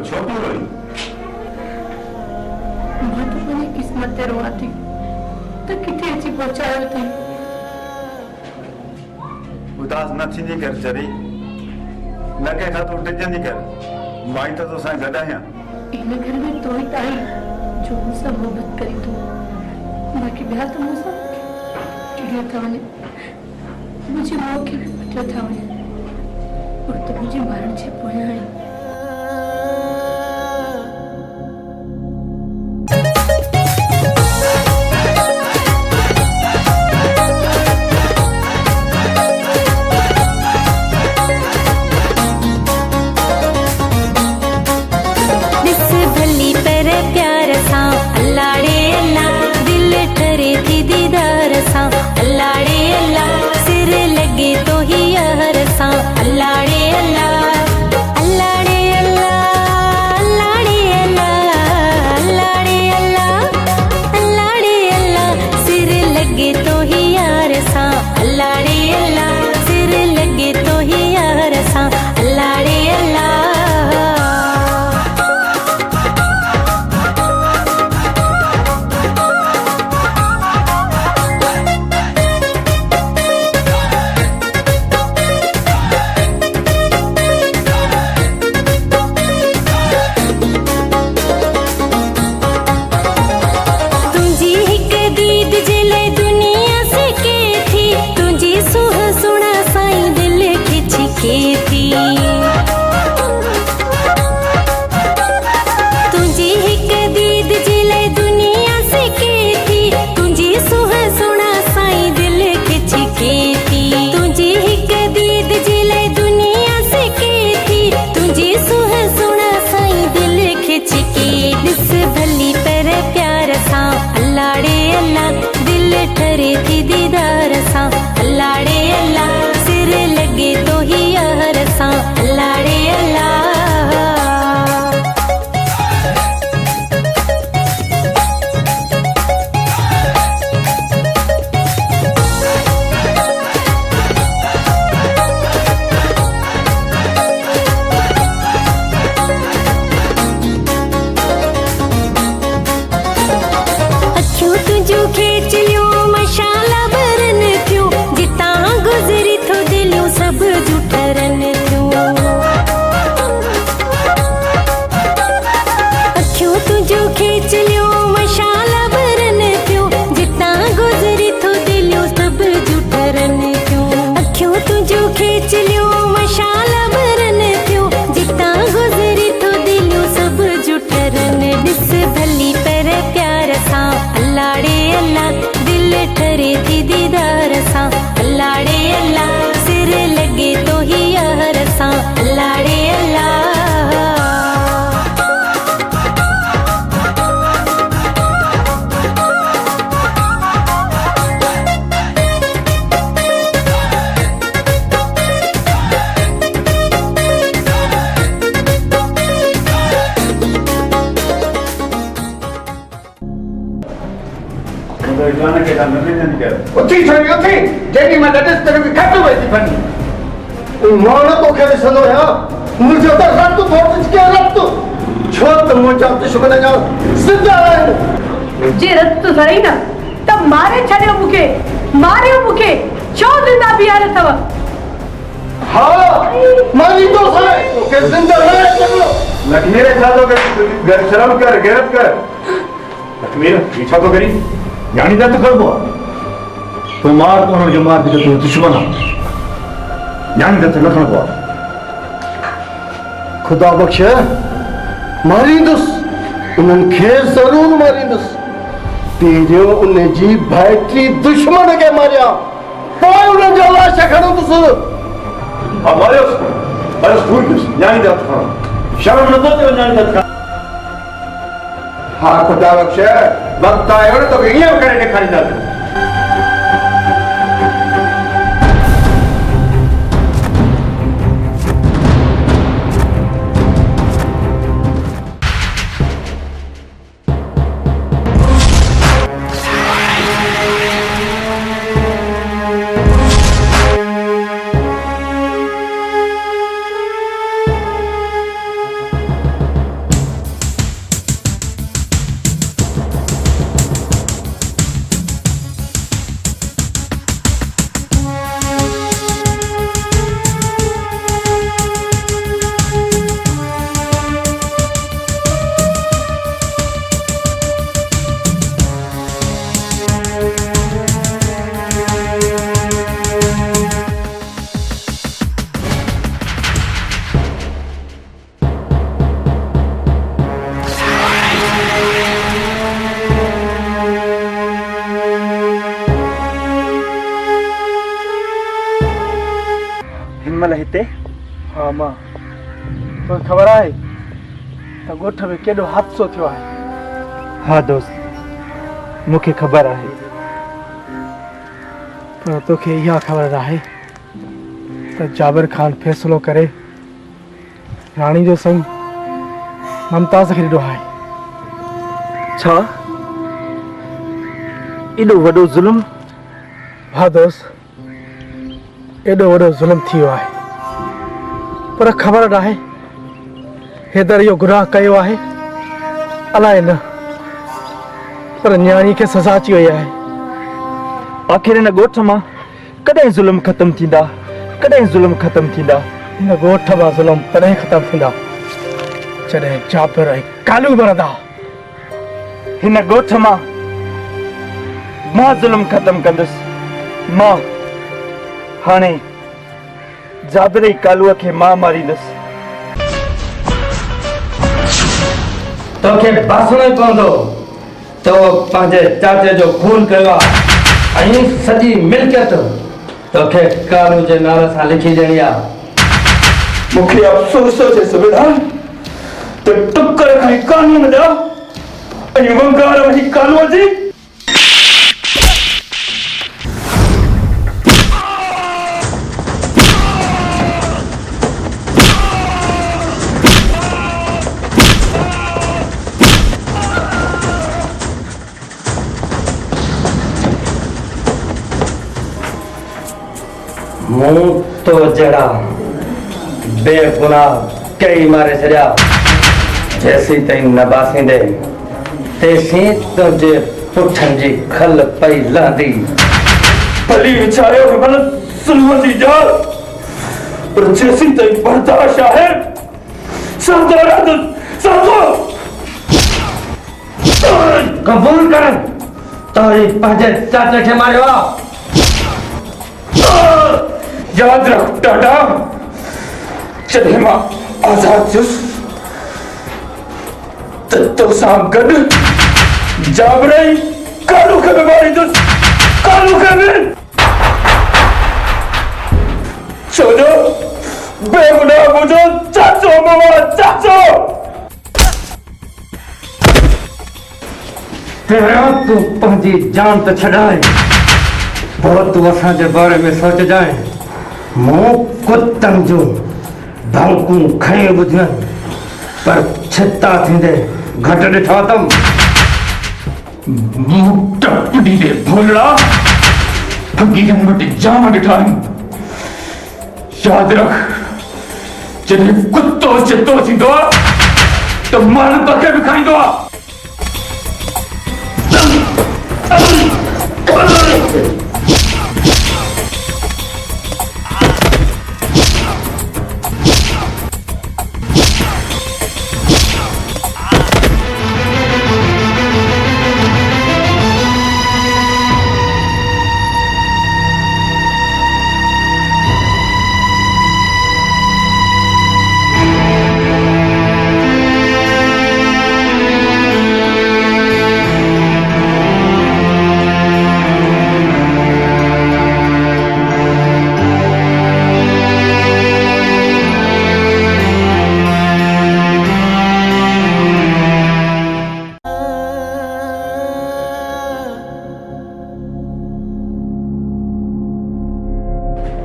छोटी रही મને કિસ્મત તે રોવાથી તો किथे अची पहुंचायो थी। उदास न थी कर चरी न के खातो टिजंदी कर माई तो सा गदा है इन घर में तो ही ताई जो मुझसे मोहब्बत करी तू बाकी बिहार तो मुझसे चिड़िया था मुझे मौके भी पता था और तो मुझे मारण से पोया है। जे रत तो सही ना तब मारे छड़ियो मुके मारियो मुके छो जिंदा बियार थव। हां मारी तो सही तो के जिंदा रहे चलो लखमीरे छातो के घर शर्म कर गैरत कर लखमीर पीछा तो करी यानी जा तो करबो तो मार को जो मार दे तो दुश्मन यानी जा तो करबो खुदा बख्शे मारिंदुस उन्हन खे जरूर मारिंदुस तेजो उन्हें जी भाईटी दुश्मन के मारिया पाए उन्हें जो लाश खड़ुदुस हमारे बस फूटुस यानी जा तो शर्म न तो यानी जा हाँ खुदा बख्शे वक्त आयो तो ये करे ने खाली जाते महिल हिते? हाँ मां, तो ख़बर आहे त ॻोठ में केॾो हादसो थियो आहे? हाँ दोस्त, मूंखे ख़बर आहे। पर तोखे इहा ख़बर आहे त जाबिर ख़ान फ़ैसिलो करे राणी जो संग मुमताज़ खे ॾिनो आहे। छा एॾो वॾो ज़ुल्म? हाँ दोस्त, एॾो वॾो ज़ुल्म थी वियो आहे, पर ख़बर नाहे हैदर इहो गुनाह कयो आहे अलाए न, पर न्याणी खे सज़ा अची वई आहे। आख़िर हिन ॻोठ मां कॾहिं ज़ुल्म ख़तम थींदा? कॾहिं ज़ुल्म ख़तम थींदा? हिन ॻोठ मां ज़ुल्म तॾहिं ख़तम थींदा जॾहिं जाबिर ऐं कालू मरंदा। हिन ॻोठ मां मां ज़ुल्म ख़तम कंदुसि। मां हाणे जाबिर ऐं कालूअ खे मां मारींदुसि। तोखे बासणो ई पवंदो तो पंहिंजे चाचे जो खून कयो आहे ऐं सॼी मिल्कियत तोखे कालू जे नाले सां लिखी ॾियणी आहे। मूंखे अफ़सोस जे संविधान त टुकर खां कानून ॾिया ऐं वंगार वही कालूअ जी। मूं तो जड़ा बेगुनाह कई मारे छॾिया, जैसी ताईं न बासींदे तेसी तुंहिंजे पुठनि जी खल पई लहंदी। भली विचारियो हिमल सुल्म जी जाल, पर जैसी ताईं बर्दाश्त आहे संदो रहंदुसि संदो। कबूल कर तोरी पंहिंजे चाचे खे मारियो आहे। याद रख टाटा, जॾहिं मां आज़ाद थियुसि त तोसां गॾु जाबिर ऐं कालू खे बि मारींदुसि। कालू खे बि, छो जो बेगुनाह मुंहिंजो चाचो मामा चाचो। पहिरियों तूं पंहिंजी जान त छॾाए, पोइ तूं असांजे बारे में सोचजांइ। मूं कुतनि जूं भौंकूं खणी ॿुधियूं आहिनि, पर छिता थींदे घटि ॾिठो अथमि। मूं टपड़ी दे भोलड़ा फकीरनि वटि जाम ॾिठा आहिनि। यादि रख, जॾहिं कुतो चितो थींदो आहे त माण्हू तोखे बि खाईंदो आहे।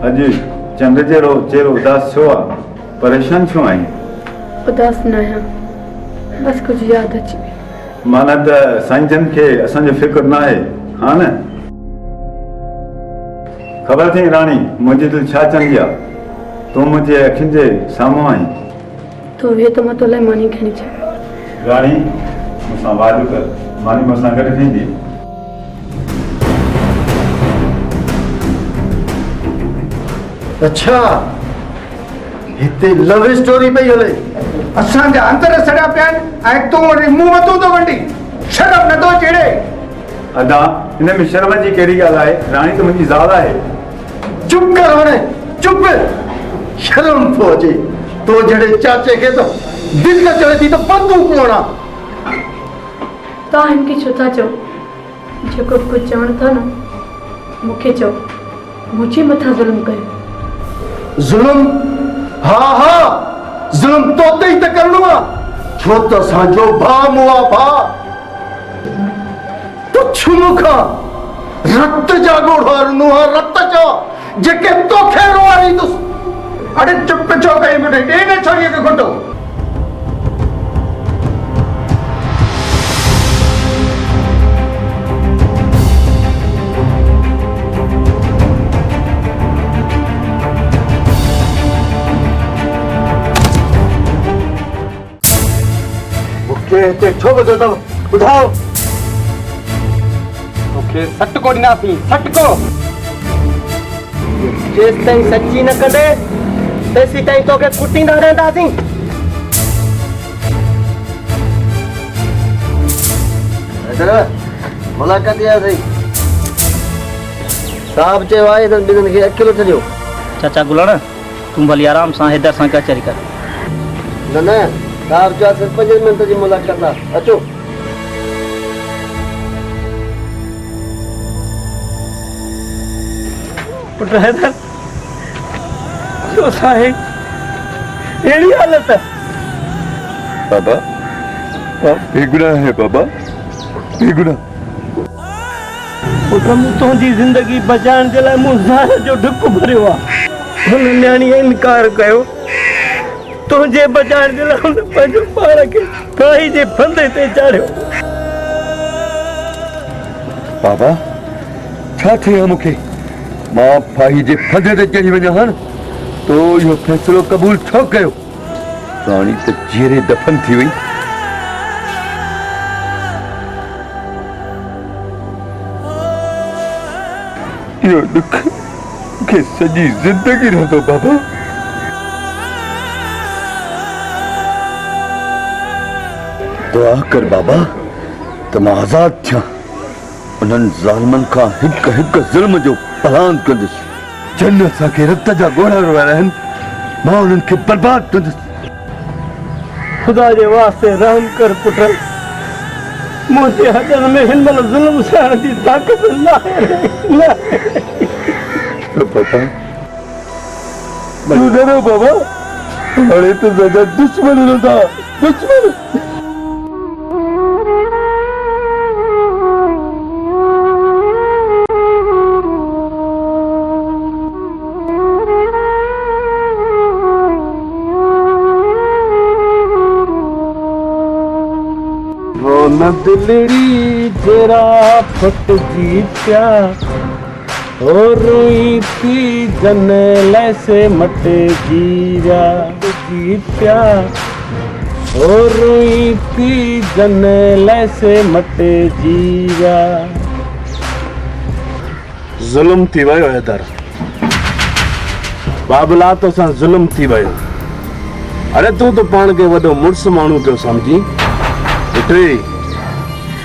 अॼु चंड जहिड़ो चेहरो उदास छो आहे? परेशान छो आहीं? उदास न आहियां, बस कुझु यादि अची वई। माना त साईं जन खे असांजो फिक्र न आहे, हा न? ख़बर अथई राणी, मुंहिंजी दिलि छा चवंदी आहे? तूं मुंहिंजे अखियुनि जे साम्हूं आहीं। तो हे त मां तोलाइ मानी खणी छॾ। राणी, मूंसां वाइदो कर, मानी मूंसां गॾु थींदी। अच्छा, हिते लव स्टोरी पई हले। असांजा अंदर सड़िया पिया आहिनि ऐं तूं वरी मुंहुं वधो थो वंडी। शर्म नथो चिड़े? अदा, हिन में शर्म जी कहिड़ी ॻाल्हि आहे? राणी त मुंहिंजी ज़ाल आहे। चुप कर हाणे, चुप। शर्म थो अचे तो जहिड़े चाचे खे त दिलि न चढ़े थी त बंदूक वणा। तव्हां हिनखे छो था चओ? जेको कुझु चवनि था न, मूंखे चओ, मुंहिंजे मथां ज़ुल्म कयो। जुल्म हा जुल्म तो ही त करणो आहे छो त असांजो भाउ मुआ भाउ पुछ मूंखां रत जा ॻोढ़ा रुनो आहे रत जा जेके तोखे रोआरींदुसि। अरे चुप छो कई बेटे ॾे छोरीअ खे घुटो। मूंखे छो ॿुधो अथव ॿुधायो। तोखे सटको ॾिनासीं सटको। जेसि ताईं सची न कढे तेसि ताईं तोखे कुटींदा रहंदासीं। मुलाक़ात आहे सही साहब चयो आहे त ॿिन्हिनि खे अकेलो छॾियो। चाचा गुलाण तूं भली आराम सां हैदर सां कचहरी कर। न साहब चयो आहे सिर्फ़ु 5 मिंट जी मुलाक़ात आहे अचो। पुट हैदर तो साहेब अहिड़ी हालत है। बाबा बेगुनाह है बाबा बेगुनाह। पुट मूं तुंहिंजी ज़िंदगी बचाइण जे लाइ मूं ज़ार जो ढुक भरियो आहे। हुन न्याणीअ इनकार कयो। तुंहिंजे बचाइण जे लाइ हुन पंहिंजो पाण खे फाही जे फंदे ते चाढ़ियो। बाबा छा थियो मूंखे मां फाही जे फंदे ते चढ़ी वञा हां तो इहो फ़ैसिलो क़बूल छो कयो। राणी त जीअरे दफ़न थी वई। इहो दुख मूंखे सॼी ज़िंदगी रहंदो बाबा। दुआ कर बाबा त मां आज़ाद थियां। उन्हनि ज़ालिमनि खां हिकु हिकु ज़ुल्म जो पलान कंदुसि। जिन असांखे रत जा ॻोढ़ा रोआया आहिनि मां उन्हनि खे बर्बाद कंदुसि। खुदा जे वास्ते रहम कर पुट। मुंहिंजे हथनि में हिन महिल ज़ुल्म सहण जी ताक़त न आहे। बाबा तूं डरो बाबा हाणे त सॼा दुश्मन रहंदा दुश्मन। न दिलड़ी तेरा फट जी प्या और रोई थी जन लैसे मटे जीरा जी प्या और रोई थी जन लैसे मटे जीरा। जुल्म थी वियो हैदर बाबला तो सां जुल्म थी वियो। अरे तूं तो पाण खे वॾो मुड़ुस माण्हू पियो सम्झी। ॾिठे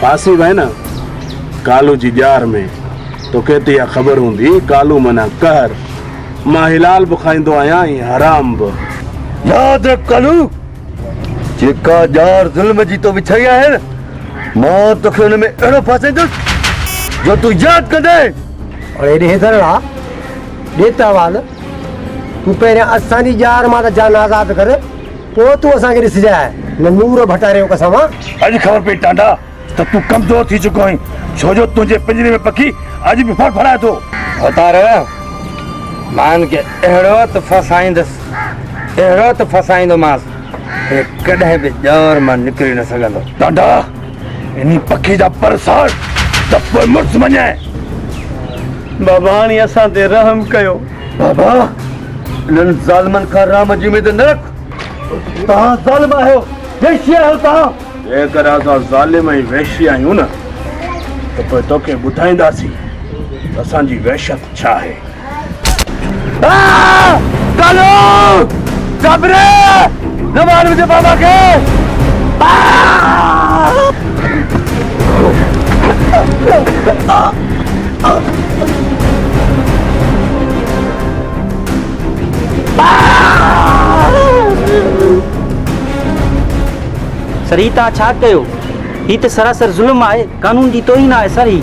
फांसी वए न कालू जी ॼार में तोखे त इहा ख़बर हूंदी कालू माना कहर। मां हिलाल बि खाईंदो आहियां ऐं हराम बि। यादि रख कालू जेका ॼार ज़ुल्म जी तो विछाई आहे न मां तोखे हुन में अहिड़ो फासींदुसि जो तूं यादि कंदे। और हेॾे हेदरड़ा ॾे त अवाल तूं पहिरियां असांजी ॼार मां त जान आज़ाद कर पोइ तूं असांखे ॾिसजाए न नूर भटारे कसम। अॼु ख़बर पई टांडा त तूं कमज़ोर थी चुको आहीं छो जो तुंहिंजे पिंजरे में पखी अॼु बि फड़फड़ाए थो। अवतार मान के अहिड़ो त फसाईंदुसि अहिड़ो त फसाईंदोमांसि हे कॾहिं बि ॼार मां निकिरी न सघंदो। टांडा इन पखी जा पर साड़ त पोइ मुड़ुस मञाए। बाबा हाणे असां ते रहम कयो। बाबा इन्हनि ज़ालिमनि खां राम जी उमेद न रख। तव्हां ज़ालिम आहियो वेश्या आहियो तव्हां। जेकर असां ज़ालिम ऐं वैशी आहियूं न त पोइ तोखे ॿुधाईंदासीं असांजी वहशत छा आहे। कालू जबरे न मार मुंहिंजे बाबा खे। सर ही तव्हां छा कयो। ही त सरासर ज़ुल्म आहे कानून जी तोहीन आहे सर ही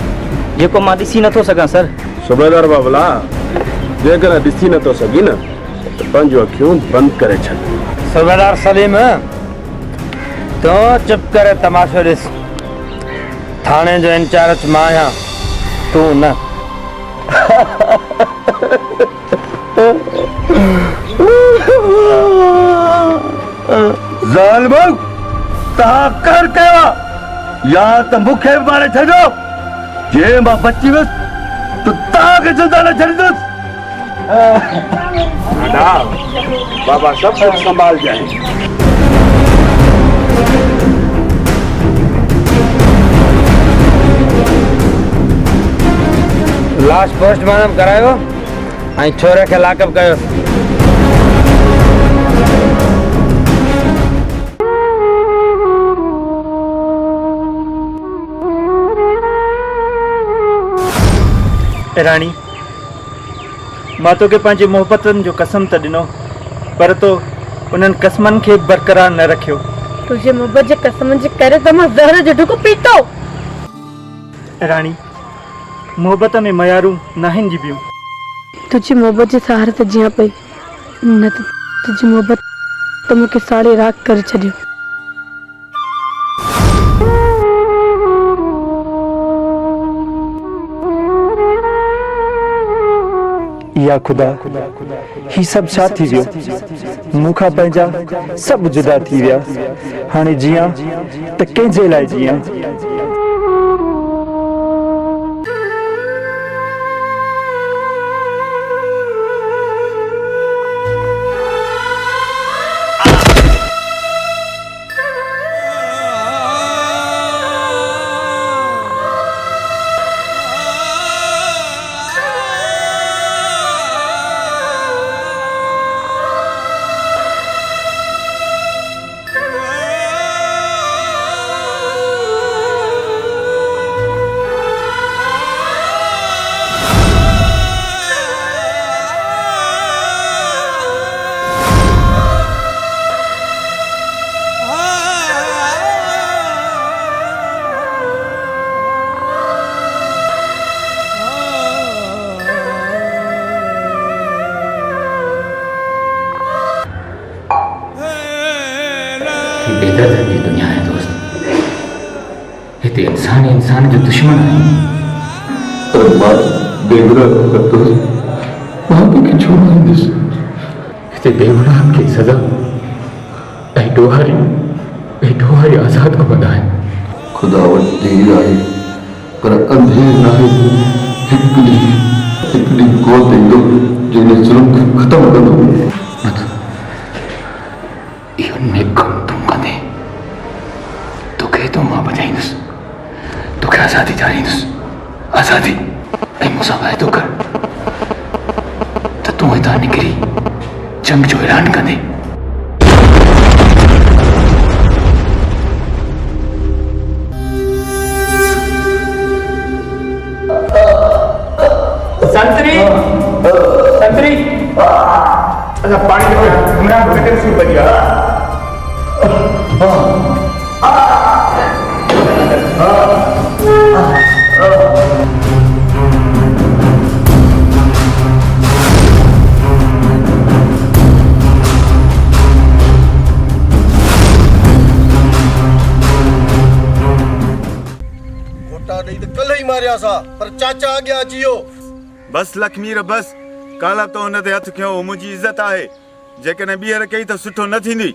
जेको मां ॾिसी नथो सघां सर। सूबेदार बाबला जेकर ॾिसी नथो सघी न तो पंहिंजूं अखियूं बंदि करे छॾ। सूबेदार सलीम तो चुप करे तमाशो ॾिस। थाने जो इंचार्ज मां आहियां, तूं न। ज़ालिम तव्हां कर कयो या त मूंखे मारे छॾियो। जे मां बची वियुसि त तव्हांखे ज़िंदा न छॾींदुसि। बाबा सब कुछ संभाल जाए। लाश पोस्टमार्टम करायो ऐं छोरे खे लाकअप कयो। रानी मां तोखे पंहिंजी मोहबतनि जो कसम त ॾिनो, पर तो उन्हनि कसमनि खे बरक़रार न रखियो। तुझे मोहब्बत जे कसमनि जे करे त मां ज़हर जो ढुक पीतो। रानी मोहबत में मयारूं नाहिनि जी बियूं। तुझी मोहब्बत जे सहारे त जियां पई, न त तुझी मोहब्बत त मूंखे साड़े राख करे छॾियो। या खुदा ही सभु छा थी वियो? मूंखां पंहिंजा सभु जुदा थी विया। हाणे जियां त कंहिंजे लाइ जियां? बेदर्द की दुनिया है दोस्त। हिते इंसान इंसान जो दुश्मन है। पर मां बेगुनाह तो मां के छो मारींदुस। हिते बेगुनाह खे सज़ा ऐं ॾोहारी आज़ाद को बंदा है। खुदा वटि देर आहे पर अंधेर न आहे। हिकिड़ी गोद ईंदो जिन ज़ुल्म खे ख़त्म कंदो। इहो नेक कमु तूं कंदे तोखे तो मां बचाईंदुसि, तोखे आज़ादी ॾियारींदुसि। आज़ादी ऐं मूंसां वाइदो कर त तूं हितां निकिरी जंग जो ऐलान कंदे। संतरी अच्छा पानी हमरा पेट से बच गया। गोटा नहीं तो कल ही मारिया सा पर चाचा आ गया जियो। बस लक्ष्मीर बस काला तो उन ते हथ खयो मुंहिंजी इज़त आहे। जेकॾहिं ॿीहर कई त सुठो न थींदी।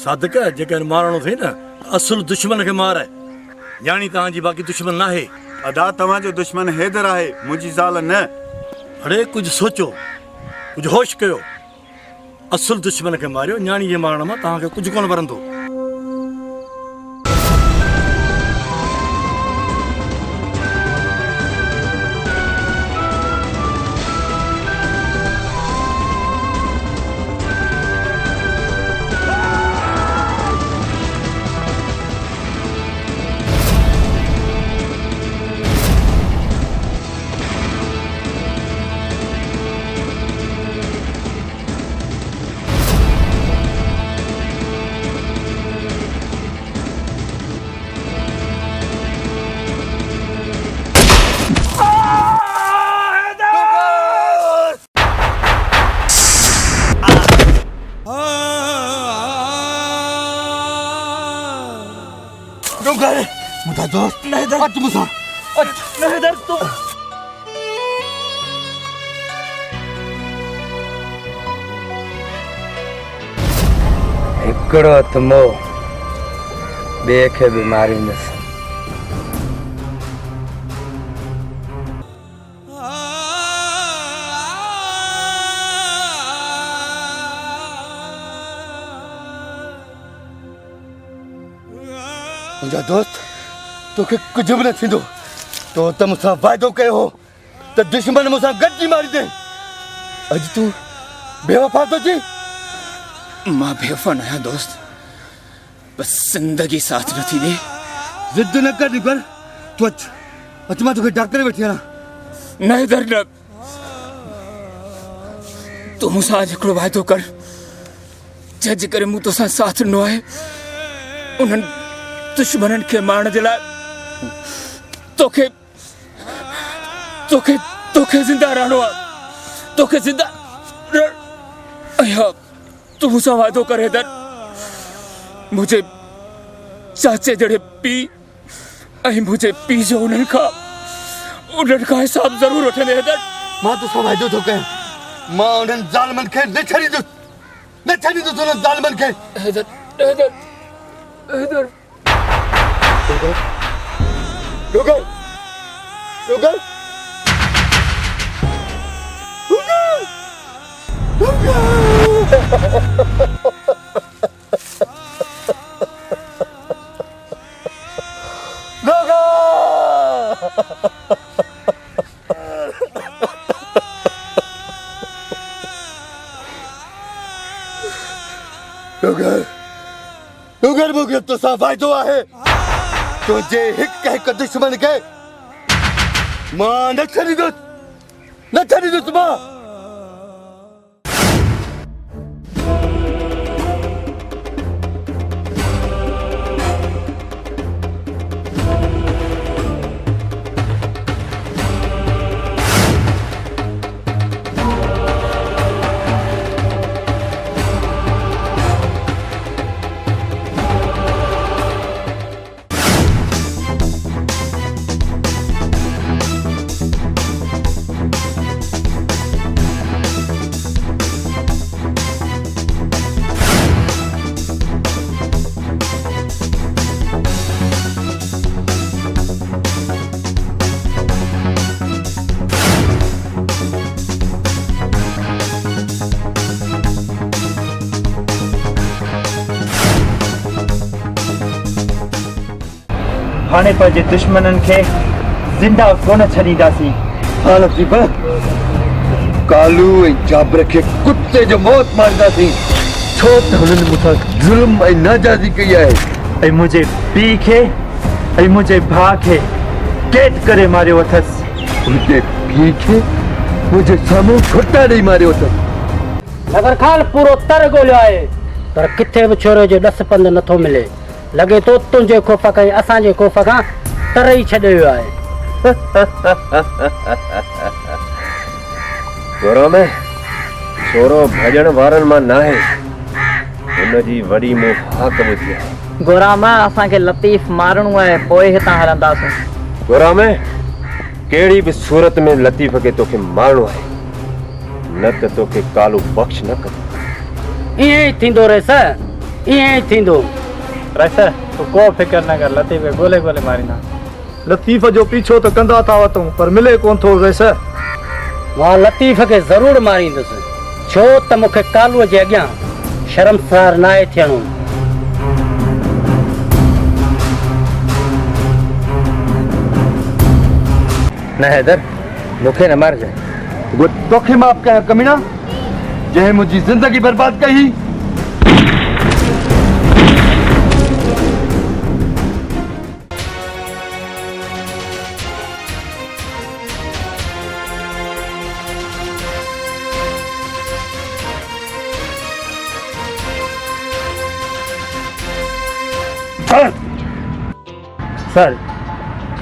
सादिक जेकॾहिं मारणो थिए न असुल दुश्मन खे मार आहे। ॼाणी तव्हांजी बाक़ी दुश्मन नाहे। अदा तव्हांजो दुश्मन हैदर आहे, मुंहिंजी ज़ाल न। अरे कुझु सोचो, कुझु होश कयो। असुल दुश्मन खे मारियो, न्याणी जे मारण मां तव्हांखे कुझु कोन वरंदो। कम कर मुझा दोस्त नहीं दर अच मुसा नहीं दर तू हिकिड़ो थमो ॿिए खे बि मारींदुसि मुझा दोस्त तोखे कुछ भी न थींदो तो त मूंसां वाइदो कयो हो त दुश्मन मूंसां गॾिजी मारी दे अॼु तूं बेवफा थो जी मां बेवफा न आहियां दोस्त बस जिंदगी साथ नथी ॾे जिद न कर निकर तू अच मां तोखे डॉक्टर वठी हलां न दर न तूं मूंसां अॼु हिकिड़ो वाइदो कर जंहिंजे करे मूं तोसां साथ ॾिनो आहे उन्हनि दुश्मननि खे मारण जे लाइ तोखे तोखे तोखे ज़िंदा रहणो आहे तोखे ज़िंदा तूं मूंसां वाइदो कर हैदर मुझे चाचे जड़े पी ऐं मुझे पी जो उन्हनि खां हिसाब ज़रूर वठंदे हैदर मां तोसां वाइदो थो कयां मां उन्हनि ज़ालिमनि खे न छॾींदुसि उन्हनि ज़ालिमनि खे हैदर हैदर हैदर रुको मूंखे तोसां वाइदो आहे तुंहिंजे हिकु दुश्मन खे मां न छॾींदुसि मां हाणे पंहिंजे दुश्मननि खे ज़िंदा कोन छॾींदासीं हाँ लतीफ़ कालू ऐं जाबिर खे कुते जो मौत मारींदासीं छो त हुननि मूंसां ज़ुल्म ऐं नाजाइज़ी कई आहे ऐं मुंहिंजे पीउ खे ऐं मुंहिंजे भाउ खे कैद करे मारियो अथसि मुंहिंजे पीउ खे मुंहिंजे साम्हूं खुटा ॾेई मारियो अथसि नगर खान पूरो तर ॻोल्हियो आहे पर किथे बि छोरे जो ॾस पंध नथो मिले लॻे थो तुंहिंजे ख़ौफ़ खां असांजे ख़ौफ़ खां तर ई छॾे वियो आहे गोरो में छोरो भॼण वारनि मां न आहे हुनजी वॾी मूं हाक ॿुधी आहे गोरा मां असांखे लतीफ़ मारणो आहे पोइ हितां हलंदासीं गोरा में कहिड़ी बि सूरत में लतीफ़ खे तोखे मारणो आहे न त तोखे कालू बख़्श न कंदो ईअं ई थींदो रहेस ईअं ई थींदो रस तू को फिकर न कर लतीफ़ ॻोल्हे ॻोल्हे मारींदा लतीफ़ जो पीछो तो कंदा था वतूं पर मिले कोन थो रस मां लतीफ़ खे ज़रूर मारींदुसि छो त मूंखे कालूअ जे अॻियां शर्मसार न आहे थियणो न हैदर मूंखे न मारजांइ तोखे माफ़ कयां कमीना जंहिं मुंहिंजी ज़िंदगी बर्बाद कई सर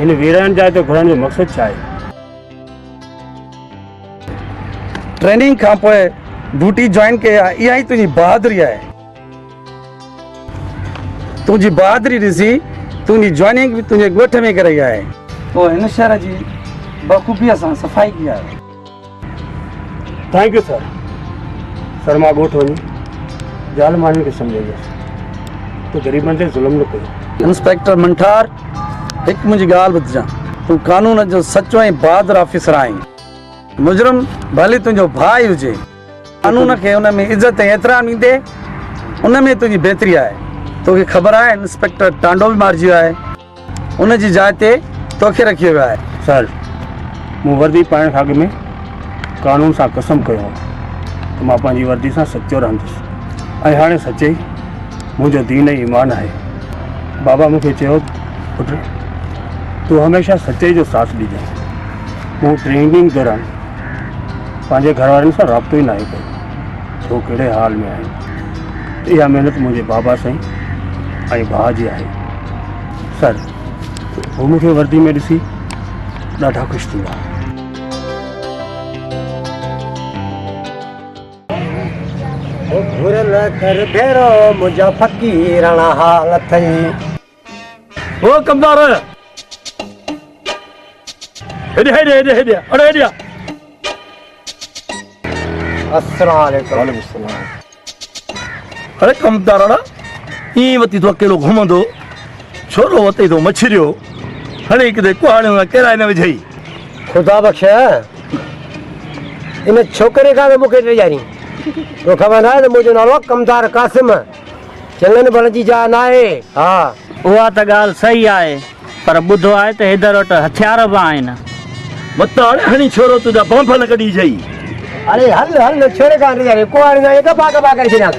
इन वीरान जाए तो घुरण जो मक़सद छा आहे ट्रेनिंग खां पोइ ड्यूटी ज्वाइन कई आहे इहा ई तुंहिंजी बहादुरी आहे तुंहिंजी बहादुरी ॾिसी तुंहिंजी जॉइनिंग बि तुंहिंजे ॻोठ में कराई आहे पोइ हिन शहर जी बख़ूबीअ सां सफ़ाई कई आहे। Thank you sir. सर मां ॻोठ वञी ज़ाल माण्हुनि खे सम्झाईंदुसि तूं ग़रीबनि ते ज़ुल्म न कयो। इंस्पेक्टर मंठार, हिकु मुंहिंजी ॻाल्हि ॿुधिजां, तूं कानून जो सचो ऐं बहादुर ऑफिसर आहीं। मुजरिम भले तुंहिंजो भाउ हुजे, कानून खे उन में इज़त ऐं एतिराम ॾींदे उन में तुंहिंजी बहितरी आहे। तोखे ख़बर आहे इंस्पेक्टर टांडो बि मारिजी वियो आहे, उन जी जाइ ते तोखे रखियो वियो आहे। सर मूं वर्दी पाइण खां अॻु में कानून सां कसम कयो त मां पंहिंजी वर्दी सां सचो रहंदुसि ऐं हाणे सच्चाई मुंहिंजो दीन ऐं ईमान आहे। बाबा मूंखे चयो पुटु तूं हमेशह सच्चाई जो साथ ॾिजांइ। मूं ट्रेनिंग दौरान पंहिंजे घर वारनि सां राब्तो ई न आहे कयो छो कहिड़े हाल में आहिनि। इहा महिनत मुंहिंजे बाबा साईं ऐं भाउ जी आहे। सर हू मूंखे वर्दी में ॾिसी ॾाढा ख़ुशि थींदा। घुरल कर भेरो मुंहिंजा फ़क़ीराणा हाल अथई। ओ कमदार हेॾे हेॾे हेॾे हेॾे अड़े हेॾे अस्सलाम वालेकुम। अरे कमदार ईअं वती तो अकेलो घुमंदो, छोरो वते तो मछरियो, हाणे किथे कुहाड़ियूं न किराए न विझई। खुदा बख़्श इन छोकिरे खां मूंखे ॾिजारी। तो ख़बर आहे त मुंहिंजो नालो कमदार कासिम चङनि भल जी जाइ न आहे। हा उहा त ॻाल्हि सही आहे, पर ॿुधो आहे त हेॾे वटि हथियार बि आहिनि। मतां हाणे हणी छोरो तुंहिंजा बंफ न कढी जई। अरे हल हल न छोरे खां ॾिजारी कुहाड़ी न गपा गपा करे छॾियां।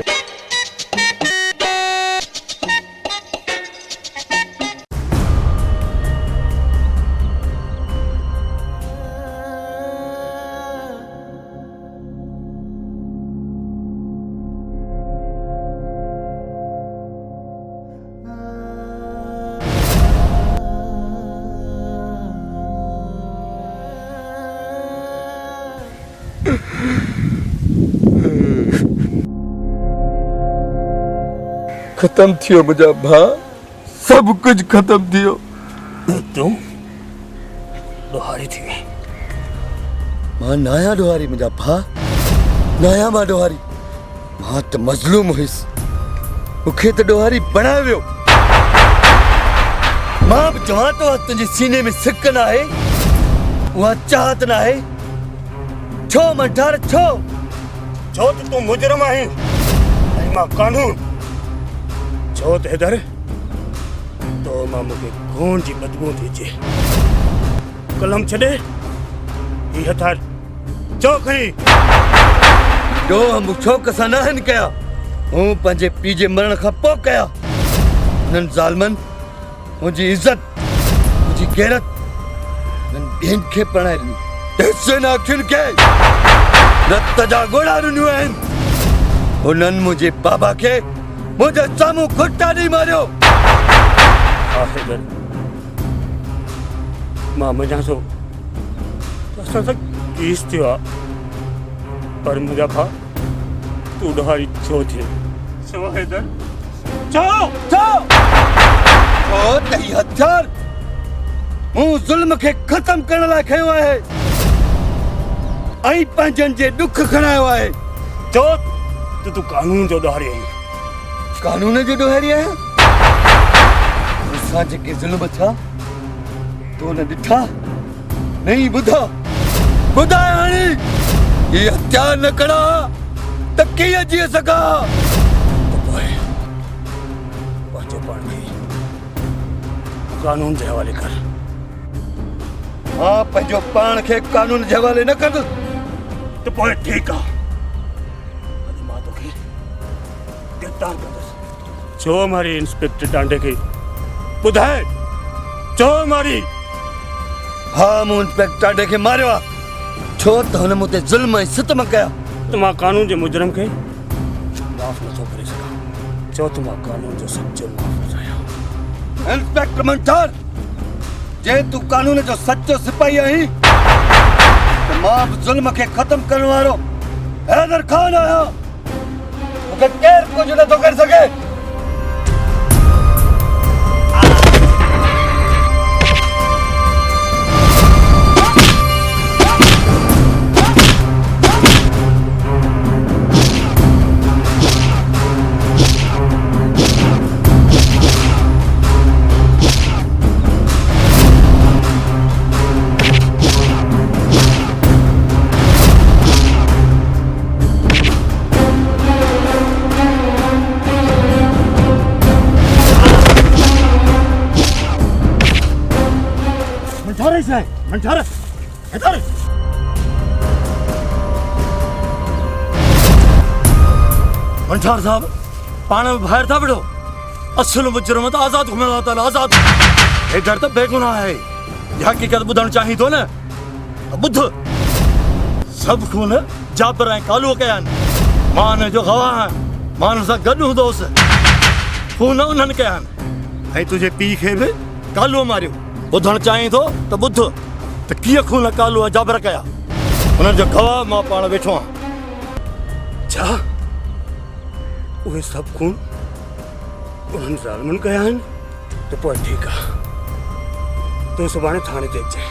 खत्म थियो मुंहिंजा भाउ, सभु कुझु ख़त्म थियो। तूं ॾोहारी थी वई। मां न आहियां ॾोहारी मुंहिंजा भाउ, न आहियां मां ॾोहारी। मां त मज़लूम हुयुसि, मूंखे त ॾोहारी बणायो वियो। मां बि चवां थो तुंहिंजे सीने में सिक न आहे, उहा चाहत न आहे। छो मंठार छो? छो त तूं मुजरिम आहीं ऐं मां कानून। छो त हैदर तो मां मूंखे खून जी बदबू थी अचे। कलम छॾे ही हथार चो खणी। ॾोह शौक़ सां न आहिनि कया, हूं पंहिंजे पीउ जे मरण खां पोइ कया। उन्हनि ज़ालमनि मुंहिंजी इज़त, मुंहिंजी गैरत उन्हनि ॿियनि खे पढ़ाए ॾिनी। हिस्से न अखियुनि खे रत जा ॻोढ़ा ॾिनियूं आहिनि। उन्हनि मुंहिंजे बाबा खे मुंहिंजे साम्हूं खुटा ॾेई मारियो। मां मञा थो असां सां केस थियो आहे, पर मुंहिंजा भाउ तूं ॾोहारी छो थिए? छो हैदर छो छो छो त ही हथियार मूं ज़ुल्म खे ख़त्म करण लाइ खयो आहे ऐं पंहिंजनि जे ॾुख खणायो आहे। छो त तूं कानून जो ॾोहारी आहीं। कानून जो ॾोहारी आहियां? असां जेके ज़ुल्म थिया तो न ॾिठा नहीं ॿुधा। ॿुधाए हाणे ही हथियार न खणा त कीअं जी सघां? पंहिंजे पाण खे कानून जे हवाले कर। मां पंहिंजो पाण खे कानून जे हवाले न कंदुसि। त पोइ ठीकु आहे, मां तोखे गिरफ़्तार कंदुसि। छो मारी इंस्पेक्टर टांडे खे? ॿुधाए छो मारी? हा मूं इंस्पेक्टर टांडे खे मारियो आहे छो त हुन मूं ते ज़ुल्म ऐं सितम कया। त मां कानून जे मुजरिम खे माफ़ नथो करे सघां, छो त मां कानून जो सचो मुहाफ़िज़ आहियां। इंस्पेक्टर मंठार, जे तूं कानून जो सचो सिपाही आहीं त मां बि ज़ुल्म खे ख़त्म करण वारो हैदर खान आहियां। मूंखे केरु कुझु नथो करे सघे। मंठार इधर मंठार साहब पाण बाहर था बिड़ो असल मुजरम तो आजाद घुमण था आजाद इधर तो बेगुनाह है यह हकीकत बुधण चाहिए तो न बुध सब खून जाबर ऐं कालू कया मान जो गवाह मान सां गॾु हूंदोसि खून उन्हनि कया ऐं तुंहिंजे पीउ खे बि कालूअ मारियो ॿुधणु चाहीं थो त ॿुध त कीअं खून कालूअ जाबर कया उन्हनि जो गवाह मां पाण वेठो आहियां छा उहे सभु खून उन्हनि ज़ालिमनि कया आहिनि त पोइ ठीकु आहे तूं सुभाणे थाणे ते अचजांइ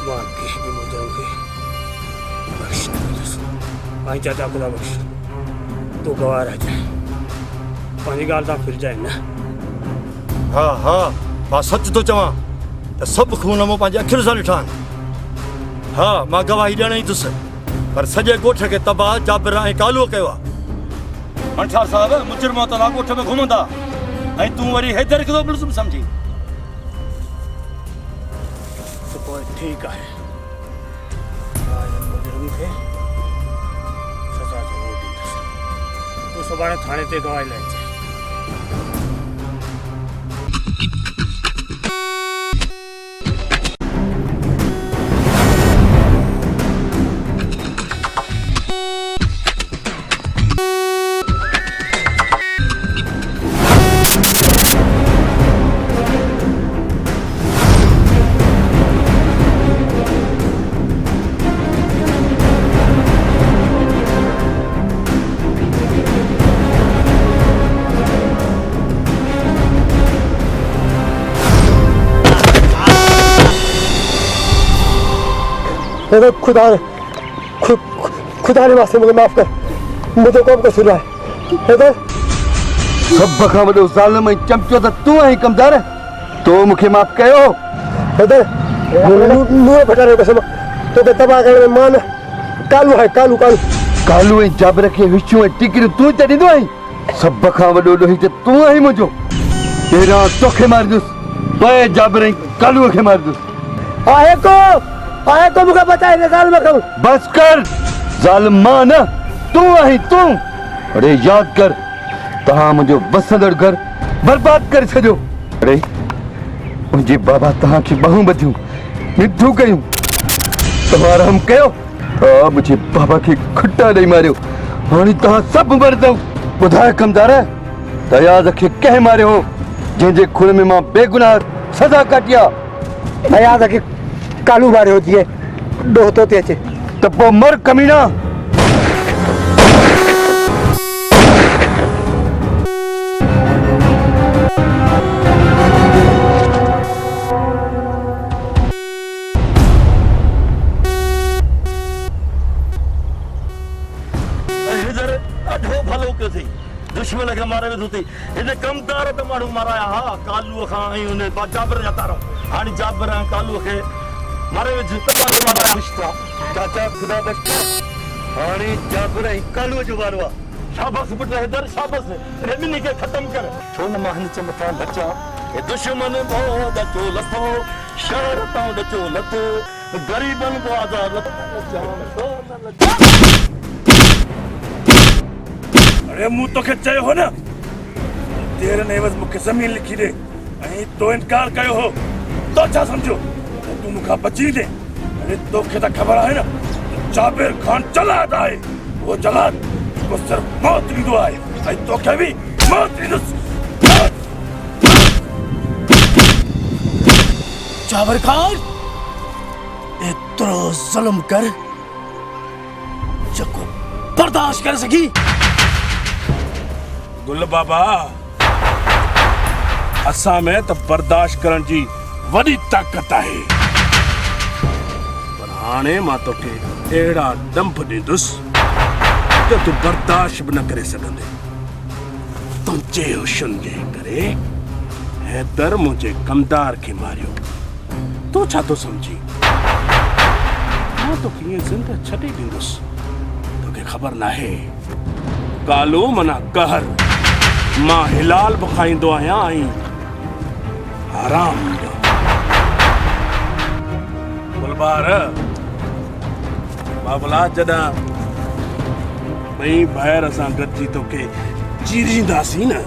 मां कंहिं बि मुजरम खे बख़्श न कंदुसि ऐं चाचा ख़ुदा बख़्श तूं गवाह रहिजांइ पंहिंजी ॻाल्हि तां फिरजांइ न हा हा मां सच थो चवां त सभु खून मूं पंहिंजे अखियुनि सां ॾिठा आहिनि हा मां गवाही ॾियण ई थुसि पर सॼे ॻोठ खे तबाह जाबिर ऐं कालूअ कयो आहे मंठार साहब मुजरम त ॻोठ में घुमंदा ऐं तूं वरी हैदर खे थो मुल्ज़िम सम्झी त पोइ ठीकु आहे मुजरम खे सज़ा ज़रूरु ॾींदुसि तूं सुभाणे थाणे ते गवाही लाइ अचु खुदा ने वास्ते मुझे माफ कर मुझे कौन कसूर है सब खां वॾो ज़ालिम ऐं चमचो त तूं आहीं कमदार तो मूंखे माफ कयो मुंहुं फटारे कसम तोखे तबाह करण में मान कालू है कालू कालू कालू ऐं जाबिर खे विछूं ऐं टिकरियूं तूं त ॾींदो आहीं सब खां वॾो ॾोही त तूं आहीं मुंहिंजो पहिरियां तोखे मारींदुसि पोइ जाबिर ऐं कालूअ खे मारींदुसि आए को मुझे बताए ना जालिम कब बस कर जालिम मां न तू आहीं तू अरे याद कर तहां मुझे वसंदड़ घर बर्बाद कर छॾियो अरे मुझे बाबा तहां के बहु बधियूं मिठू कयूं तहां रहम कयो मुझे बाबा के खुट्टा ॾेई मारियो हाणे तहां सभु मरदव ॿुधाए कमदार दयाज़ खे कंहिं मारियो हो जंहिंजे खून में मां बेगुनाह सज़ा काटी आहे दयाज़ खे कालू मारियो जीअं ॾोह थो थी अचे त पोइ मर कमीना दुश्मन खे मारे वेठो थी हिन कमदार त माण्हू माराया हा कालूअ खां ऐं हुन जाबिर जा तारो हाणे जाबिर ऐं कालूअ खे मारे वेझ चाचा खुदा बख्श हाणे जाबिर ऐं कालूअ जो वारो आहे शाबाश पुट हैदर शाबाश हिन ॿिन्ही खे ख़तमु कर छो न मां हिन जे मथां बचा हे दुश्मन बहुत अचो लथो शहर तां अचो लथो ग़रीबन को आज़ाद अरे मूं तोखे चयो हो न तेरे नेवज़ मूंखे ज़मीन लिखी ॾे ऐं तो इनकार कयो हो तो छा सम्झो तूं मूंखां बची ॾे अरे तोखे त ख़बर आहे न जाबिर खान जलाद आहे वो जलाद को सिर्फ मौत ॾींदो आहे ऐं तोखे बि मौत ॾींदुसि जाबिर खान एतिरो ज़ुल्म कर जेको बर्दाश्त करे सघी गुल बाबा असां में त बर्दाश्त करण जी वॾी ताक़त आहे पर हाणे मां तोखे अहिड़ा डंभ ॾींदुसि त तूं बर्दाश्त बि न करे सघंदे तुंहिंजे हुस्न जे करे हैदर मुंहिंजे कमदार खे मारियो तूं छा थो सम्झी मां तोखे ईअं ज़िंदह छॾे ॾींदुसि तोखे ख़बर नाहे कालो मना कहर मां हिलाल बि खाईंदो आहियां ऐं हराम बार बाबला जदा मई बाहर असां गॾिजी तोखे चीरींदासीं न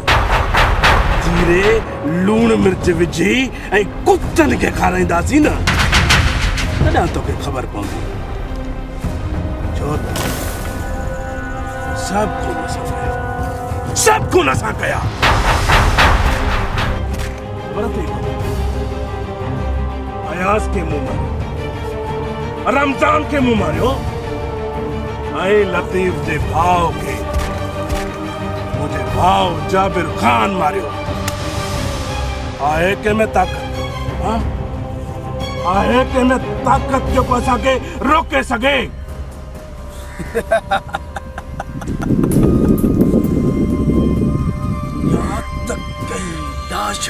जीरे लूण मिर्च विझी ऐं कुतनि खे खाराईंदासीं न तॾहिं तोखे ख़बर पवंदी छो त सब खून असां कया अयास के मुंह मारियो रमजान के मुंह मारियो ऐं लतीफ जे भाउ खे मुंहिंजे भाउ जाबिर खान मारियो आहे कंहिंमें ताक़त आहे कंहिंमें ताक़त जेको असांखे रोके सघे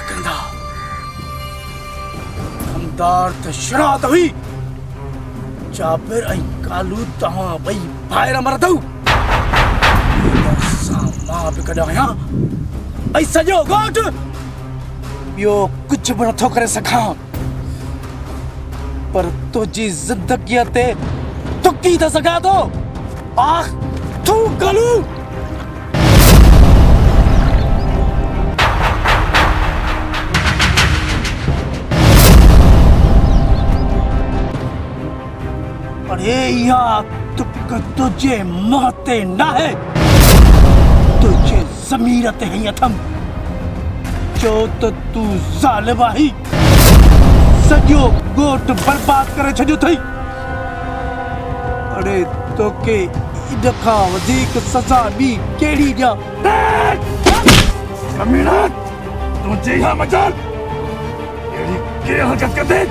कंदा कमदार त शरात हुई जाबिर ऐं कालू तव्हां ॿई ॿाहिरि मरदव मां बि गॾु आहियां ऐं सॼो ॻोठ ॿियो कुझु बि नथो करे सघां पर तुंहिंजी ज़िंदगीअ ते थुकी त सघां थो आह तूं कालू अरे यार तुझे माते ना है तुझे ज़मीर ते है अथम जो तो तू ज़ालिम आही सॼो ॻोठ बर्बाद करे छॾियो अथई अरे तोखे इन खां वधीक सज़ा ॿी कहिड़ी ॾियां कमीना तुंहिंजे इहा मजाल अहिड़ी के हरकत कंदे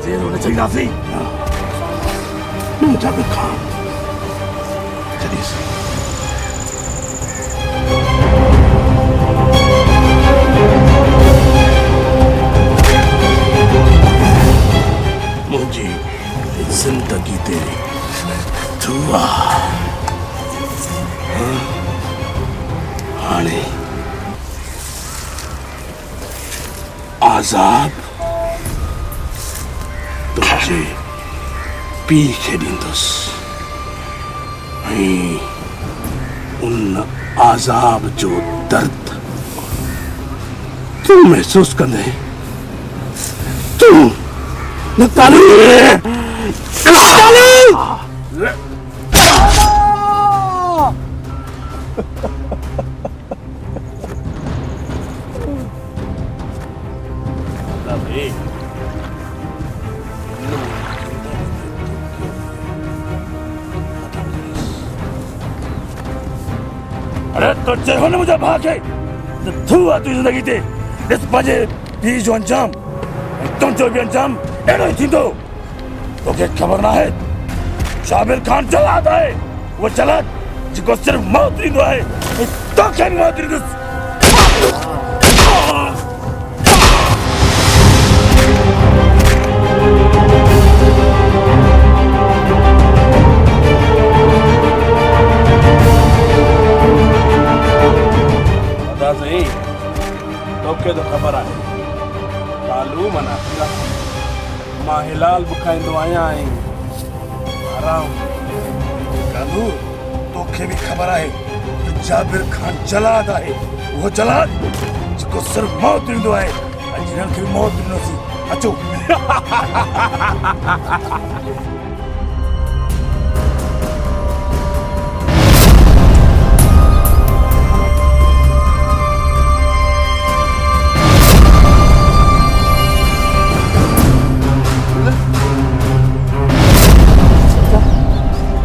जेल होने चाहिए जाबिर खान चलिए मुझे जिंदगी तेरी दुआ हाने आजाद तुझे पी खे ॾींदुसि ऐं उन आज़ाब जो दर्द तूं महसूस कंदे तूं न कालू अरे तो चेहो न मुझे भागे तू आ तू जिंदगी ते इस बजे पी जो अंजाम तुम जो भी अंजाम एड़ो ही थींदो तोखे खबर ना है जाबिर खान जलाद है वो जलाद जिको सिर्फ मौत ॾींदो आहे तोखे भी मौत ॾींदुसि तोखे तो खबर है कालू मना मां हिलाल बुखाईंदो आहियां ऐं आराम कालू तोखे भी खबर है जाबिर खान जलाद है वो जलाद जिको सिर्फ मौत ॾींदो आहे ऐं जिन्हनि खे मौत ॾिनोसीं अचो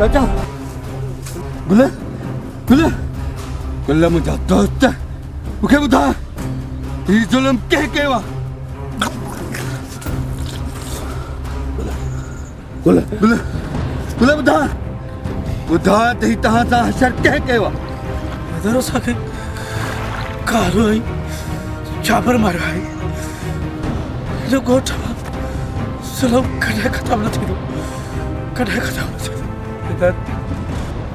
चाचा गुले गुले गुले मुंहिंजा दोस्त मूंखे ॿुधा हीउ ज़ुल्म कंहिं कयो आहे गुले गुले गुले ॿुधा ॿुधा त हीउ तव्हां सां हशर कंहिं कयो आहे अदर असांखे कालू ऐं जाबिर मारियो आहे हिन ॻोठ मां ज़ुल्म कॾहिं ख़तमु न थींदो कॾहिं ख़तमु न थींदो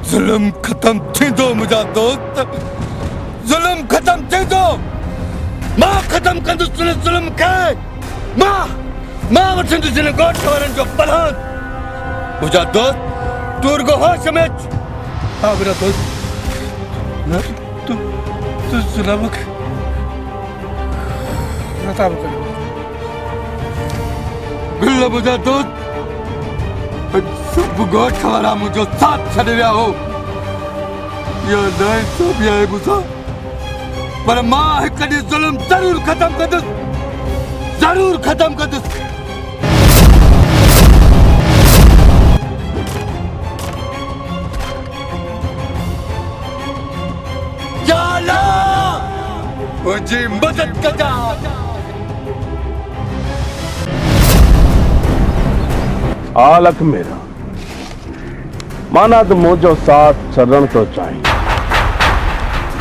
ज़ुल्म ख़त्म थींदो मुंहिंजा दोस्त ज़ुल्म ख़त्म थींदो मां ख़त्म कंदुसि ज़ुल्म खे मां मां वठंदुसि हिन ॻोठ वारनि जो पलान। मुंहिंजा दोस्त तूं रुॻो होश में अच। हाँ मेरा दोस्त न तू तू जुल्म खे नथा कयो। गुल मुंहिंजा दोस्त सब ॻोठ वारा मुंहिंजो साथ छॾे विया हो। इहा नाइंसाफ़ी आहे मूंसां, पर मां हिकु ॾींहुं ज़ुल्म ज़रूर ख़तम कंदुसि, ज़रूर ख़तम कंदुसि। या अल्लाह मुंहिंजी मदद कजा। आलक मेरा माना तो मुझो साथ छड़न तो चाहिए,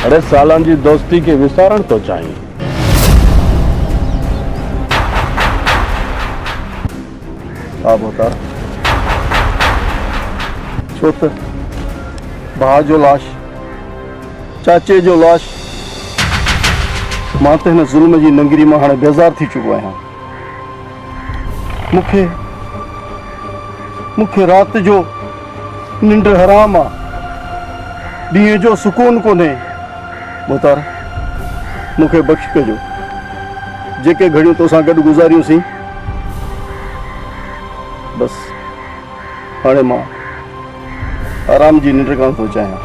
अरे सालन जी दोस्ती के विसारण तो चाहिए। आप बता छो त भाउ जो लाश, चाचे जो लाश, मां त हिन ज़ुल्म जी नंगरी मां हाणे बेज़ार थी चुको आहियां। मूंखे राति जो निंड हराम आहे, ॾींहं जो सुकून कोन्हे। मुतार मूंखे बख़्श कजो, जेके घड़ियूं तोसां गॾु गुज़ारियूंसीं बस हाणे मां आराम जी निंड करण थो चाहियां।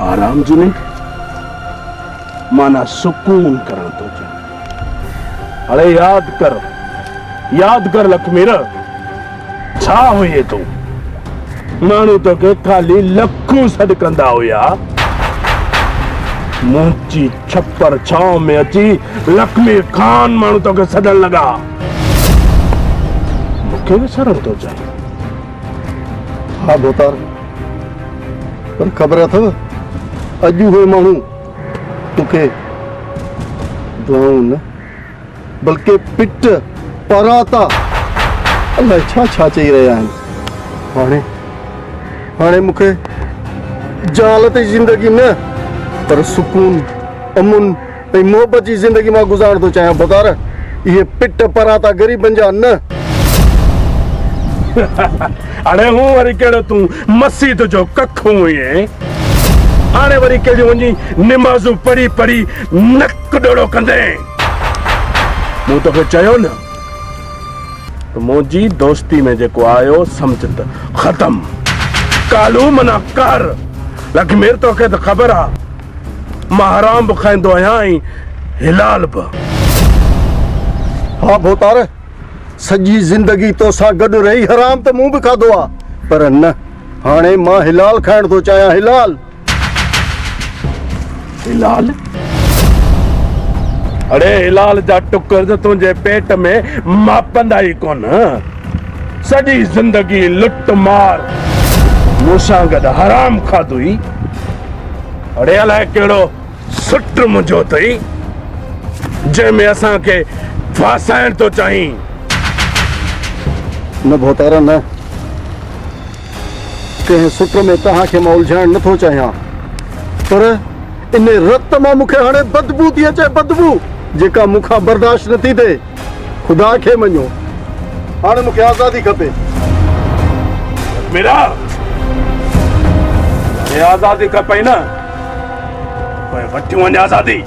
आराम जी निंड माना सुकून करण थो चाहियां। अरे याद कर लखमीर, छा हुए तू माण्हू तोखे ख़ाली लखूं सॾु कंदा हुया, मुंहिंजी छप्पर छांव में अची लखमीर खान माण्हू तोखे सॾण लॻा। मूंखे विसरण थो चाहे। हा बोतार, पर ख़बर अथव अॼु उहे माण्हू तोखे दुआऊं न बल्कि पिट पराता अलाए छा छा चई रहिया आहिनि। हाणे मूंखे जालत जी ज़िंदगी न पर सुकून, अमुन ऐं मोहबत जी ज़िंदगी मां गुज़ारण थो चाहियां। बोतार इहे पिट पराता ग़रीबनि जा न। अरे हूं वरी कहिड़ो तूं मसीद जो कखु हुए, हाणे वरी कहिड़ियूं वञी निमाज़ूं पढ़ी पढ़ी नक ॾोड़ो कंदे। मूं तोखे चयो न त मुंहिंजी दोस्ती में जेको आयो सम्झ त ख़तम। कालू मना कर। लखमीर तोखे त ख़बर आहे मां हराम बि खाईंदो आहियां ऐं हिलाल बि। हा भोतार, सॼी ज़िंदगी तोसां गॾु रही हराम त मूं बि खाधो आहे, पर न हाणे मां हिलाल खाइण थो चाहियां। हिलाल अरे हिलाल जा टुकर त तुंहिंजे पेट में मापंदा ई कोन। सॼी ज़िंदगी लुट मार मूंसां गॾु हराम खाधुई। अड़े अलाए कहिड़ो सुट मुंहिंजो अथई जंहिंमें असांखे फासाइण थो चाहीं। न भोतारा न, कंहिं सुट में तव्हांखे मां उलझाइण नथो चाहियां, पर इन रत मां मूंखे हाणे बदबू थी अचे, बदबू जेका मूंखां बर्दाश्त नथी थिए। ख़ुदा खे मञो, हाणे मूंखे आज़ादी खपे। मेरा ये आज़ादी खपई न, वठी वञ आज़ादी।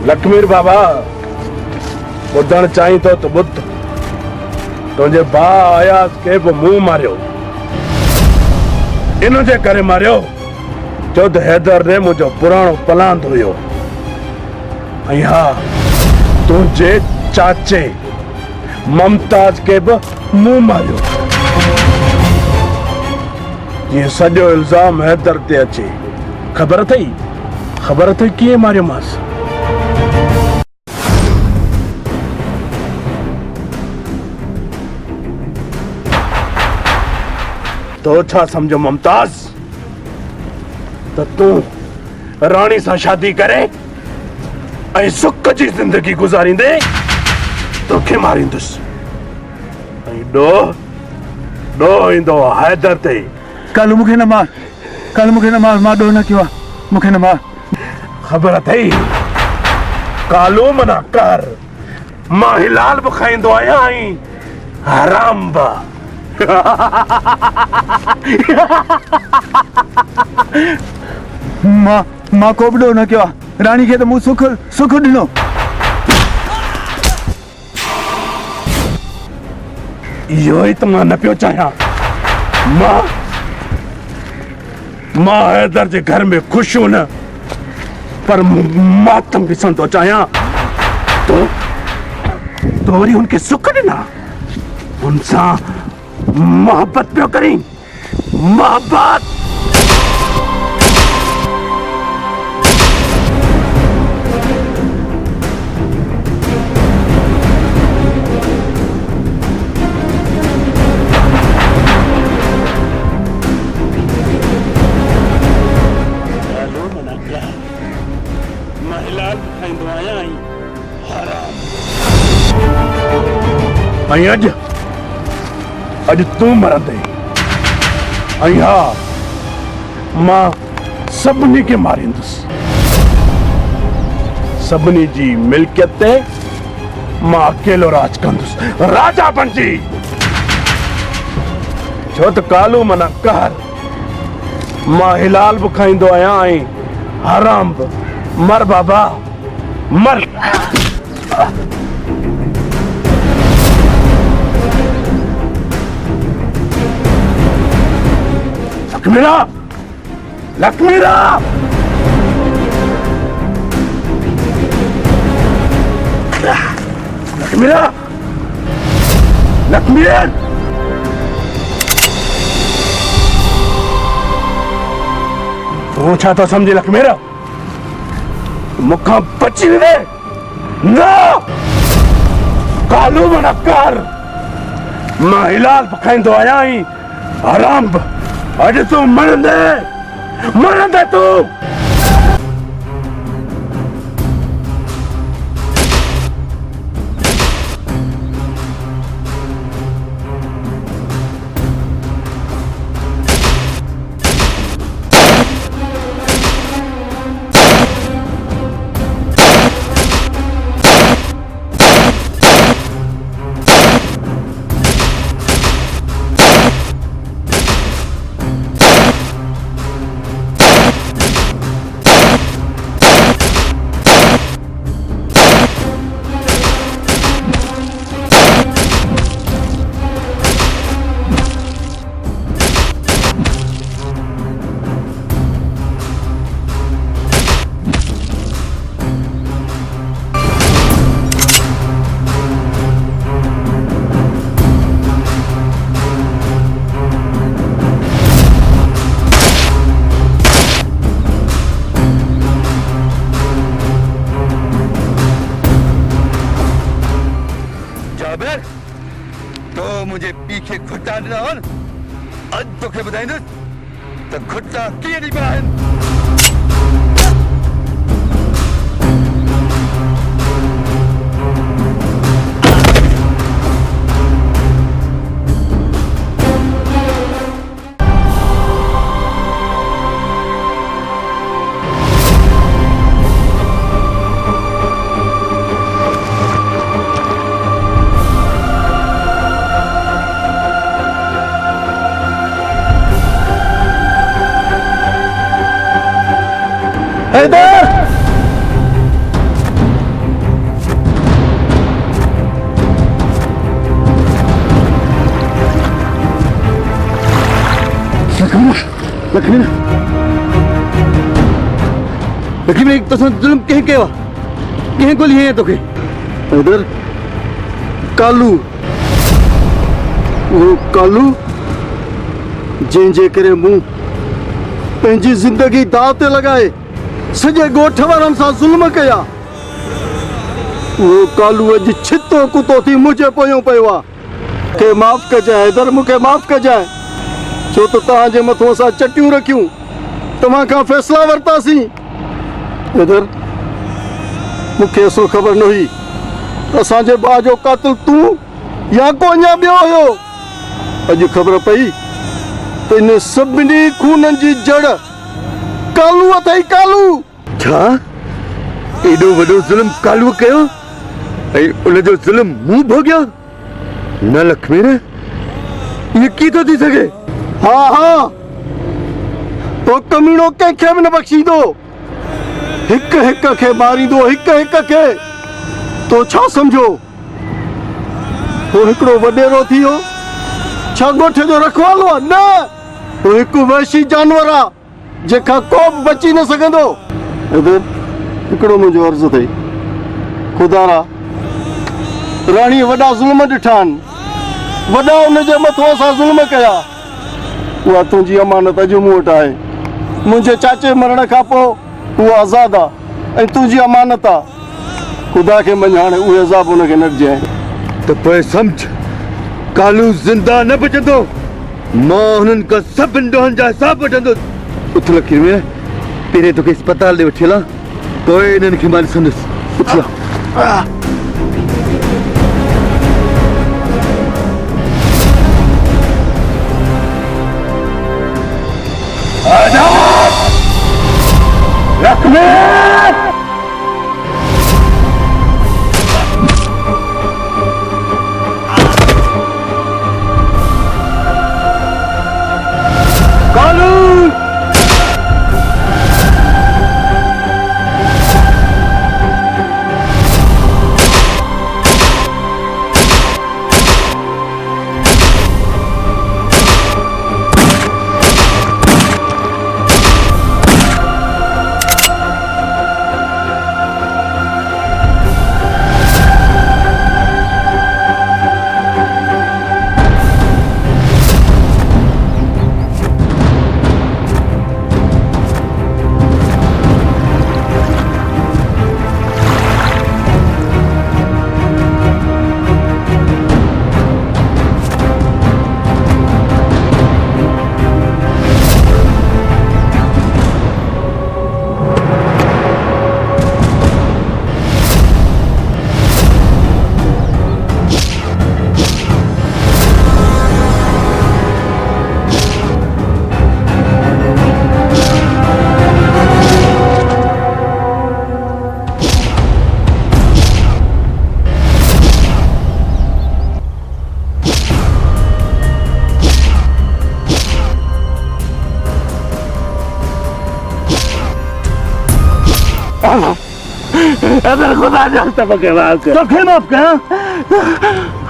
लखमीर बाबा ॿुधण चाहीं थो त ॿुध। तुंहिंजे भाउ अयास खे बि मूं मारियो, इन जे करे मारियो छो त हैदर ने मुंहिंजो पुराणो प्लान हुयो। ऐं हा, तुंहिंजे चाचे मुमताज खे बि मूं मारियो। जीअं सॼो इल्ज़ाम हैदर ते अचे। ख़बर अथई कीअं मारियोमांसि? तो छा समझो मुमताज त तूं रानी सां शादी करे ऐं सुख जी ज़िंदगी गुज़ारींदे तोखे मारींदुसि ऐं ॾोह ईंदो हैदर ते कालू मूंखे न मार, कालू मूंखे न मार, मां ॾोह न कयो आहे, मूंखे न मार। ख़बर अथई कालो मना कर, मां हिलाल बि खाईंदो आहियां ऐं हराम बि। मां को बि ॾोह न कयो आहे, राणी खे त मूं सुख ॾिनो। इहो ई त मां न पियो चाहियां। मां हैदर जे घर में ख़ुशि हो न, पर मातम ॾिसण थो चाहियां। तो वरी उनखे सुख ॾिना, उनसां मोहब्बत पियो करीं, मोहब्बत। अज तू मरंदे, हा मां सभिनी खे मारींदुसि, सभिनी जी मिल्कियत ते मां अकेलो राज कंदुसि, राजा बणजी। छो त कालू मना कहर, मां हिलाल बि खाईंदो आहियां ऐं हराम बि। मर बाबा मर। लक्ष्मीरा, लक्ष्मीरा, लक्ष्मीरा, लक्ष्मीरा, तू छा तो समझी लक्ष्मीरा? मुखां बची वे ना, कालू मना कर, मां हिलाल बि खाईंदो आहियां ऐं हराम बि। अॼु तूं मरंदे तूं। तो मुझे पीछे खुट्टा ॾिना हुआ, अॼु तोखे ॿुधाईंदुसि त खुट्टा कीअं ॾिबा आहिनि। लक्ष्मी तोसां जुल्म कंहिं कयो आहे? कंहिं ॻोल्ही आहे तोखे? हैदर, कालू, वो कालू जंहिंजे करे मूं पंहिंजी ज़िंदगी दाव ते लॻाए सॼे ॻोठ वारनि सां ज़ुल्म कया, वो कालू अॼु छितो कुतो थी मुंहिंजे पोयों पियो आहे। के माफ़ कजांइ हैदर, मूंखे माफ़ कजांइ, छो त तव्हांजे मथां असां चटियूं रखियूं, तव्हां खां फ़ैसिला वरितासीं। हैदर, मूंखे असुल ख़बर न हुई असांजे भाउ जो कातिल तूं या को अञा ॿियो हुयो। अॼु ख़बर पई इन सभिनी खूननि जी जड़ कालू अथई कालू। छा एॾो वॾो ज़ुल्म कालूअ कयो ऐं उन जो ज़ुल्म मूं भोॻियो? न लक्ष्मीर, इहो कीअं थो थी सघे? हाँ हाँ, तो कमीनो कंहिंखे बि न बख़्शींदो, हिक हिक खे मारींदो, हिक हिक खे। तो छा सम्झो तो हिकिड़ो वॾेरो थी वियो? छा ॻोठ जो रखवालो आहे? न, तो हिकु वहशी जानवर आहे जंहिंखां को बि बची न सघंदो। हिकिड़ो मुंहिंजो अर्ज़ु अथई, ख़ुदा राणी वॾा ज़ुल्म ॾिठा आहिनि, वॾा उनजे मथां असां ज़ुल्म कया। उहा तुंहिंजी अमानत अॼु मूं वटि आहे। मुंहिंजे चाचे मरण खां पोइ उहा आज़ादु आहे ऐं तुंहिंजी अमानत आहे। ख़ुदा खे मञ, हाणे उहे अज़ाब हुनखे न ॾिजांइ। त पोइ सम्झ, कालू ज़िंदा न बचंदो। मां हुननि खां सभिनि ॾोहनि जा हिसाब वठंदुसि। उथ लकीर में, पहिरें तोखे अस्पताल ॾे वठी हलां, पोइ इन्हनि खे मां ॾिसंदुसि। उथ ला। अगर खुदा जानता मूंखे माफ़ कर। तोखे माफ़ कयां?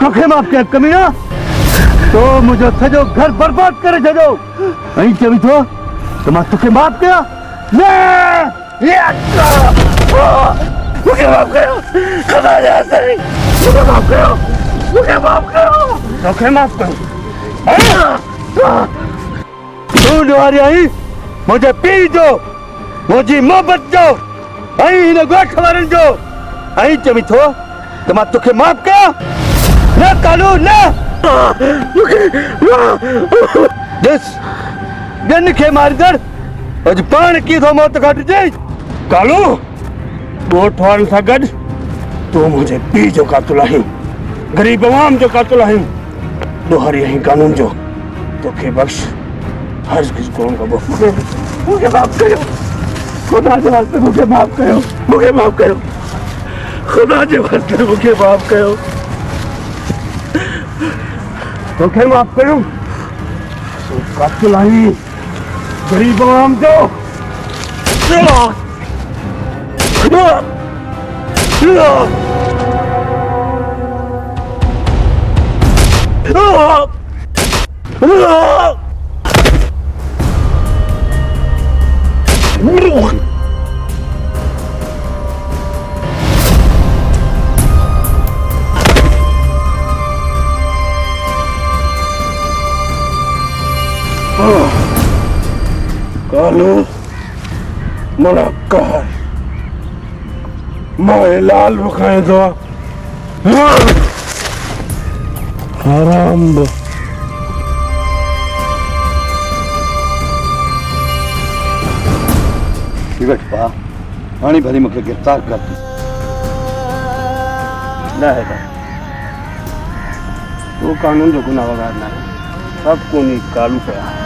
तोखे माफ़ कयां कमीना? तो मुंहिंजो सॼो घर बर्बाद करे छॾियो ऐं चवी थो त मां तोखे माफ़ कयां? न, मूंखे माफ़ कयो, खुदा जा साईं, मूंखे माफ़ कयो, मूंखे माफ़ कयो, तोखे माफ़ कयो। तूं ॾिवारी आहीं मुंहिंजे पीउ जो, मुंहिंजी मोहबत जो ऐं हिन ॻोठ वारनि जो, ऐं चवी थो त मां तोखे माफ़ कयां? न कालू, न। ॾिस, ॿियनि खे मारींदड़ अॼु पाण कीअं थो मौत खां ॾिजे। कालू, ॻोठ वारनि सां गॾु तूं मुंहिंजे पीउ जो क़ातिल आहीं, ग़रीब अवाम जो क़ातिल आहीं, ॾोहारी आहीं कानून जो। तोखे बख़्श हरगिज़ कोन कबो। मूंखे माफ़ कयो, खुदा जे वास्ते मूंखे माफ़ कयो, मूंखे माफ़ कयो, खुदा जे वास्ते मूंखे माफ़ कयो, तोखे माफ़ कयो। तूं क़ातिल आहीं ग़रीब अवाम जो। कालू, मुलाकात मैं लाल बखाए दो आराम दो। पा हाणे भली मूंखे गिरफ़्तार कर। न है तूं कानून जो गुनाहगार न आहे, सभु कोन्हे कालू कया।